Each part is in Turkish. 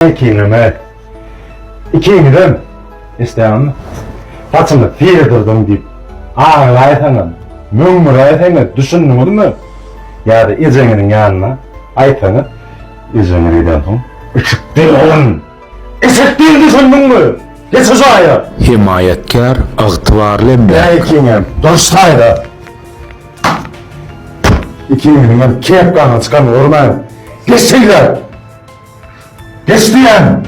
İkinime, ikiniden isteyen saçını fiirdirdim deyip ağlaytanın, mümüraytanın düşündün mü? Ya da izenginin yanına aytanı izengiriden son ışık değil olun. Işık değil düşündün mü? Geçiş ayı. Himayetkar, ıgtıbarlı emre. Ya ikinem, dostaydı. İkinime kep kanı çıkan orman. Geçtiler. Geçtiyen.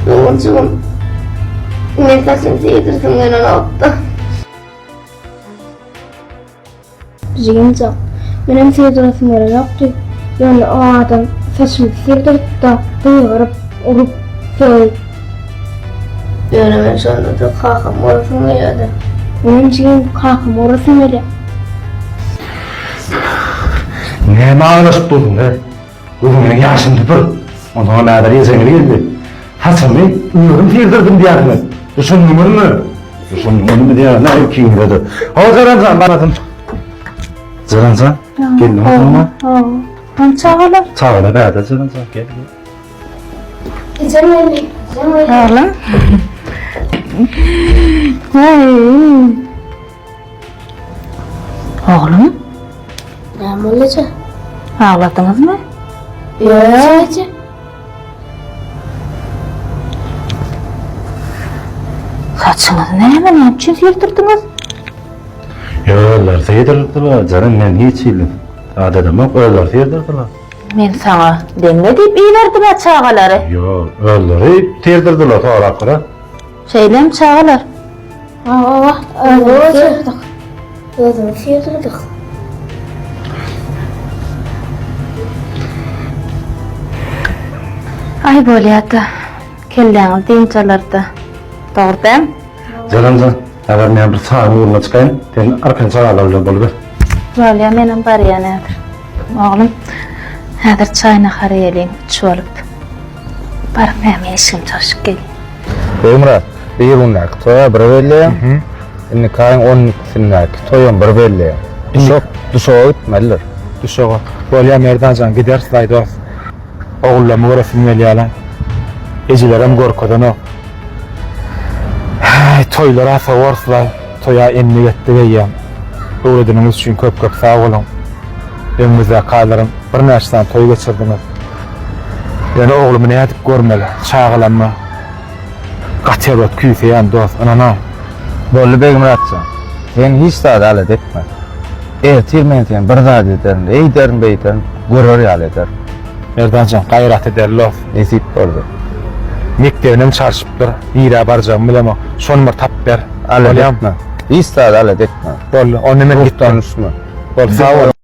Yolculuğum. Ne taşınca yedirdim ben onu altta. Jiyinca, benim sevdiğim yere yoktu. Yani o adam saçımı sildirip da duyurup, olup, söyleyip. Yani ben şu anda da kalkım orası mı yedi? Benim için kalkım orası mı yedi? Ne mağalaşıp durdun be? Bugünün yaşını tıpır. Ondan kadar izengir geldi. Hasan Bey, ürün fiirdirdim diyarını. Düşündün mü? Düşündün mü diyarını? Ne kim dedi? O Zaranzan bana tın. Zaranzan, geldin oturma. Ben çağırlar. Çağla be de Zaranzan, gel. Gideceğim öyle. Oğlum. Oğlum, Ne olacak? ağladınız mı? Yok. Saçınızı ne yapçın sildirdiniz? Yollar yedirdiler, Zaran ben hiç ilim. Adedim yok, öller yedirdiler. Ben sana denge deyip iyi verdim ya çağaları. Yo, ölleri yedirdiler sonra. Şeylem çağalar. Öyle fiyatladık. Öyle fiyatladık. Ay böyle hatta. Kelleğiniz deyincelerdi. Doğru değil mi? Zaranzan, eğer ben bir sağ uğruna çıkayım, senin arkan sağlarla bolu. Böyle benim var ya nedir? Oğlum, nedir çayını karayeleyim, içi olup. Barım benim eşim çalışıp geleyim. Emre, bir günlük toya bir belli. Inni kayın 12 günlük toyun bir belli. Duşa gitmeliler. Duşağa. Böyle merdancan gider saydı. Oğullarımı uğrasın meliyalan. Ecilerim gorkodan o. Toylar asa varslar. Toya enni yetti geyem. Uğradığınız için köp sağ olun. Ben müzakalarım bir neşten toy geçirdiniz. Yani oğlumu ne edip görmeli. Çağılanma. Katerot küfeyen dost. Anana. Bollu Bey Muratcan, sen hiç daha alet etme. Tirmentiyen bir daha ederim, eyderim beyderim, görür eder. Merdancan gayret eder lof. Nesip oldu. Mektebinem çarşıptır. Yine baracağım bilema. Şonumur tap ber. Alet Olayam. etme. Hiç daha alet etme. Bol, onu men gittim. Konuşma. Bol, sağ ol.